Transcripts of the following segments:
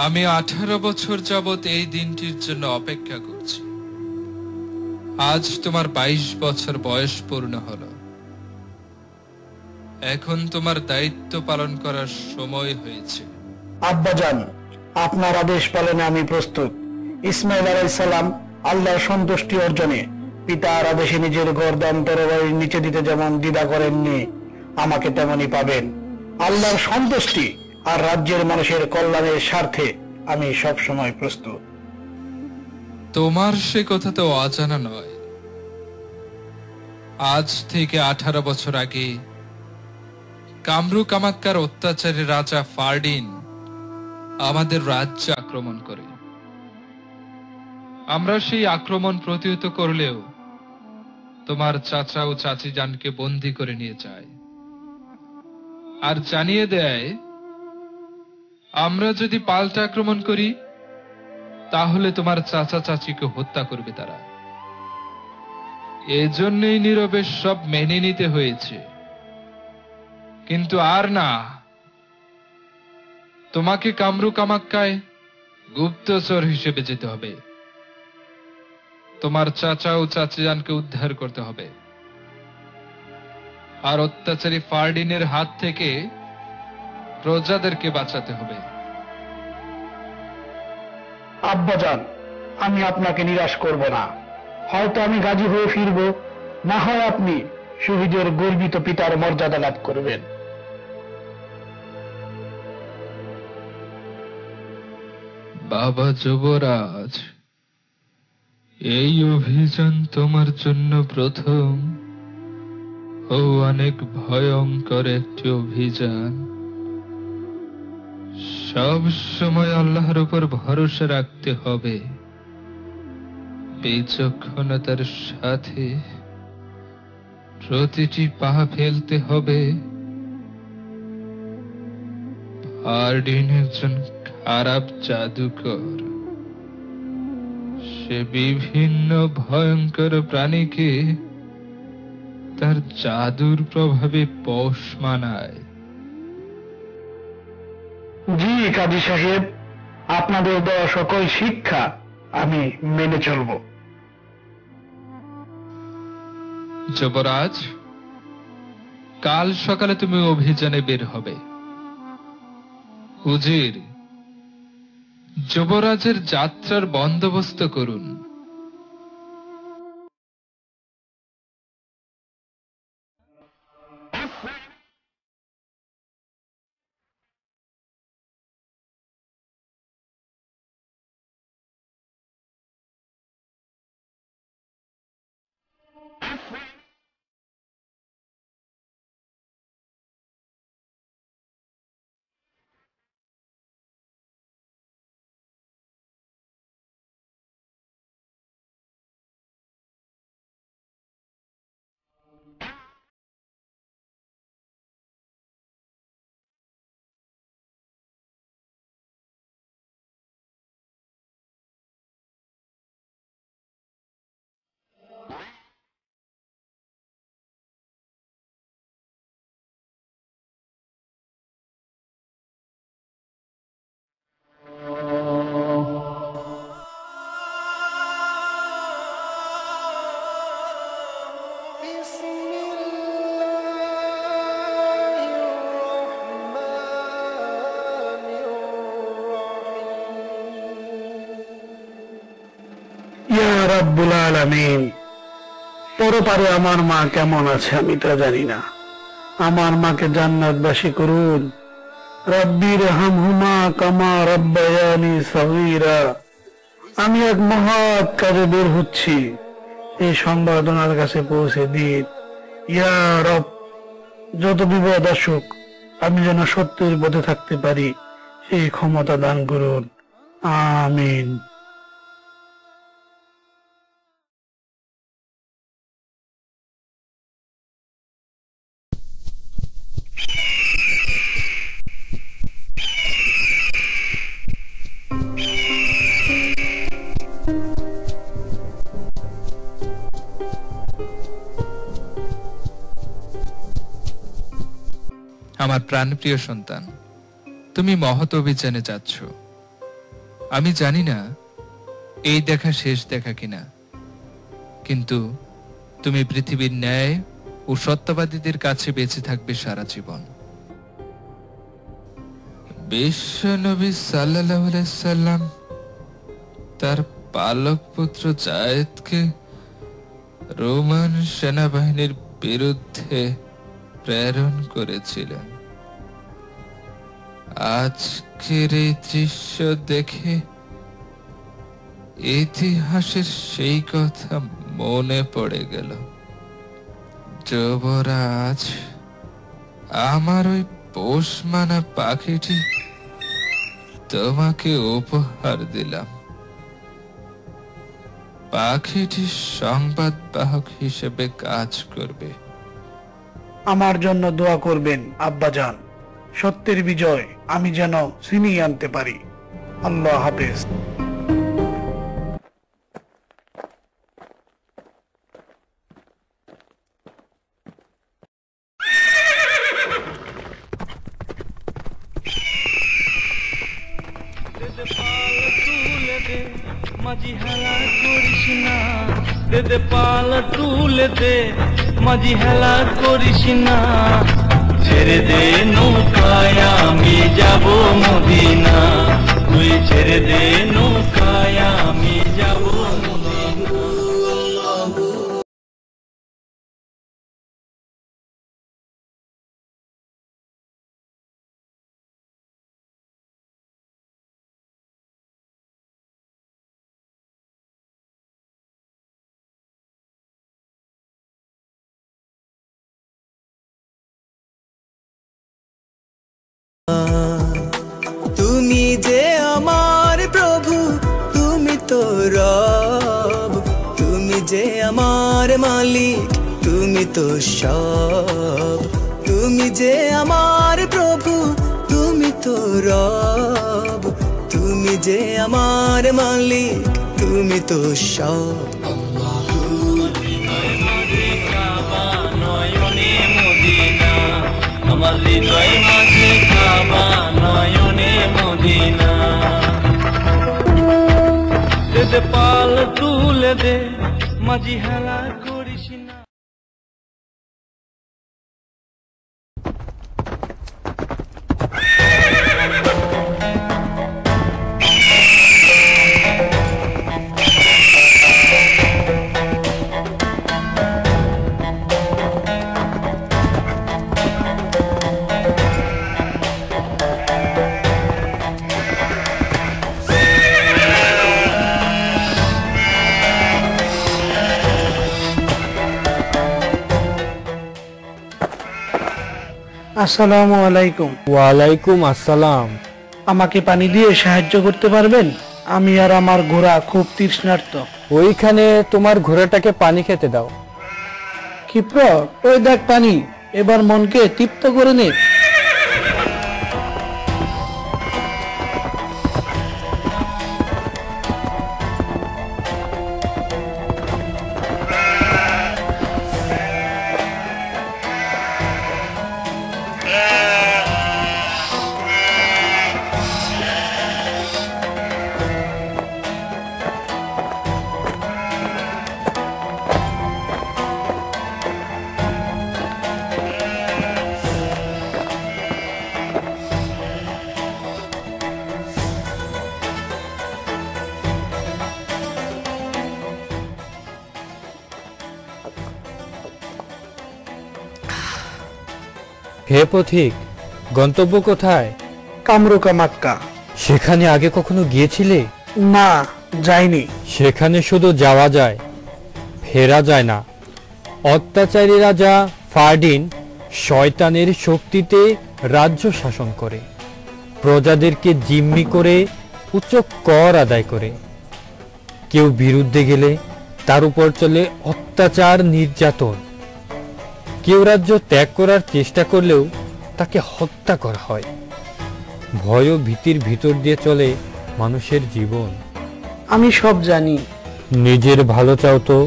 আমি 18 বছর যাবত এই দিনটির জন্য অপেক্ষা করছি। আজ তোমার 22 বছর বয়স পূর্ণ হলো। এখন তোমার দায়িত্ব পালন করার সময় হয়েছে। আব্বাজান, আপনার আদেশ পালনে আমি প্রস্তুত। ইসমাইল আলাইহিস সালাম আল্লাহর সন্তুষ্টি অর্জনে পিতার আদেশে নিজের গর্দান তরবারির নিচে দিতে যেমন দ্বিধা করেননি, আমাকে তেমনই পাবেন। আল্লাহর সন্তুষ্টি আর রাজ্যের মানুষের কল্যাণের স্বার্থে আমি সব সময় প্রস্তুত। তোমার সে কথা তো অজানা নয়। আজ থেকে 18 বছর আগে কামরু কামাক্কার অত্যাচারী রাজা ফার্ডিন আমাদের রাজ্য আক্রমণ করে। আমরা সেই আক্রমণ প্রতিহত করলেও তোমার চাচা ও চাচি জানকে বন্দী করে নিয়ে যায় আর জানিয়ে দেয়, আমরা যদি পাল্টা আক্রমণ করি তাহলে তোমার চাচা চাচিকে হত্যা করবে তারা। এজন্যই নীরবে সব মেনে নিতে হয়েছে। কিন্তু আর না, তোমাকে কামরু কামাক্কায় গুপ্তচর হিসেবে যেতে হবে। তোমার চাচা ও চাচিজানকে উদ্ধার করতে হবে আর অত্যাচারী ফার্ডিনের হাত থেকে প্রজাদেরকে বাঁচাতে হবে। আব্বাজান, আমি আপনাকে নিরাশ করব না। হয়তো আমি গাজী হয়ে ফিরব, না হয় আপনি শহীদের গর্বিত পিতার মর্যাদা লাভ করবেন। বাবা যুবরাজ, এই অভিযান তোমার জন্য প্রথম ও অনেক ভয়ঙ্কর একটি অভিযান। সব সময় আল্লাহর উপর ভরসা রাখতে হবে, বিচক্ষণতার সাথে প্রতিটি পা ফেলতে হবে। ফার্ডিন একজন খারাপ জাদুকর। সে বিভিন্ন ভয়ঙ্কর প্রাণীকে তার জাদুর প্রভাবে পোষ মানায়। জি কাজী সাহেব, আপনাদের দেওয়া সকল শিক্ষা আমি মেনে চলব। যুবরাজ, কাল সকালে তুমি অভিযানে বের হবে। উজির, যুবরাজের যাত্রার বন্দোবস্ত করুন। ইয়া রাব্বুল আলামিন, পরপারে আমার মা কেমন আছে আমি তা জানি না। আমার মাকে জান্নাতবাসী করুন। রাব্বির হামহুমা কামা রাব্বায়ানি সগীরা। আমি এক মহৎ কাজে বের হচ্ছি, এই সংবাদ ওনার কাছে পৌঁছে দিন। ইয়া রব, যত বিপদ আসুক আমি যেন সত্যের পথে থাকতে পারি, সেই ক্ষমতা দান করুন। আমিন। আমার প্রাণপ্রিয় সন্তান, তুমি মহৎ অভিযানে যাচ্ছ। আমি জানি না এই দেখা শেষ দেখা কিনা, কিন্তু তুমি পৃথিবীর ন্যায় ও সত্যবাদীদের কাছে বেঁচে থাকবে সারা জীবন। বিশ্ব নবী সাল্লাল্লাহু আলাইহি সাল্লাম তার পালক পুত্র জায়েদকে রোমান সেনাবাহিনীর বিরুদ্ধে প্রেরণ করেছিলেন। আজকের এই দৃশ্য দেখে ইতিহাসের সেই কথা মনে পড়ে গেল। যুবরাজ, আমার ওই পোষ মানা পাখিটি তোমাকে উপহার দিলাম। পাখিটি সংবাদ বাহক হিসেবে কাজ করবে। আমার জন্য দোয়া করবেন আব্বাজান। সত্যের বিজয় আমি যেন ছিনিয়ে আনতে পারি। আল্লাহ হাফেজ। মাঝি হেলা করিস না, দে পাল তুলে দে, মাঝি হেলা করিস না, ছেড়ে দে নৌকায় আমি যাব মদিনা, তুই ছেড়ে দে নৌকায় আমি যাব মদিনা। তুমি যে আমার প্রভু, তুমি তো রব, তুমি যে আমার মালিক, তুমি তো সব। তুমি যে আমার প্রভু, তুমি তো রব, তুমি যে আমার মালিক, তুমি তো সব। আমার হৃদয় মাঝে কাবা, নয়নে মদিনা, দে পাল তুলে দে, মাঝি হেলা করিস না। আসসালামু আলাইকুম। ওয়ালাইকুম আসসালাম। আমাকে পানি দিয়ে সাহায্য করতে পারবেন? আমি আর আমার ঘোড়া খুব তৃষ্ণার্ত। ওইখানে তোমার ঘোড়াটাকে পানি খেতে দাও। ক্ষিপ্র, ওই দেখ পানি, এবার মনকে তৃপ্ত করে নে। হে পথিক, গন্তব্য কোথায়? কামরুকা মাক্কা। সেখানে আগে কখনো গিয়েছিলে? না, যাইনি। সেখানে শুধু যাওয়া যায়, ফেরা যায় না। অত্যাচারী রাজা ফারদিন শয়তানের শক্তিতে রাজ্য শাসন করে, প্রজাদেরকে জিম্মি করে উচ্চ কর আদায় করে। কেউ বিরুদ্ধে গেলে তার উপর চলে অত্যাচার, নির্যাতন। কেউ রাজ্য ত্যাগ করার চেষ্টা করলেও তাকে হত্যা করা হয়। ভয় ও ভীতির ভিতর দিয়ে চলে মানুষের জীবন। আমি সব জানি। নিজের ভালো চাও তো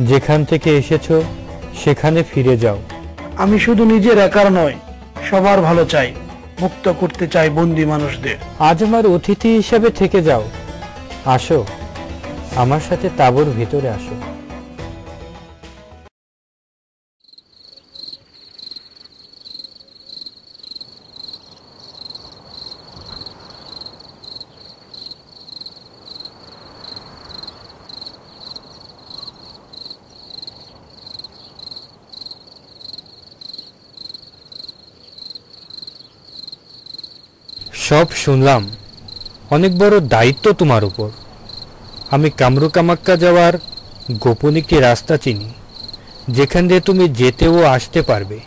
যেখান থেকে এসেছো সেখানে ফিরে যাও। আমি শুধু নিজের একার নয়, সবার ভালো চাই। মুক্ত করতে চাই বন্দি মানুষদের। আজ আমার অতিথি হিসেবে থেকে যাও। আসো, আমার সাথে তাঁবুর ভিতরে আসো। সব শুনলাম, অনেক বড় দায়িত্ব তোমার উপর। আমি কামরুকা মাক্কা যাওয়ার গোপন একটি রাস্তা চিনি, যেখান দিয়ে তুমি যেতে ও আসতে পারবে।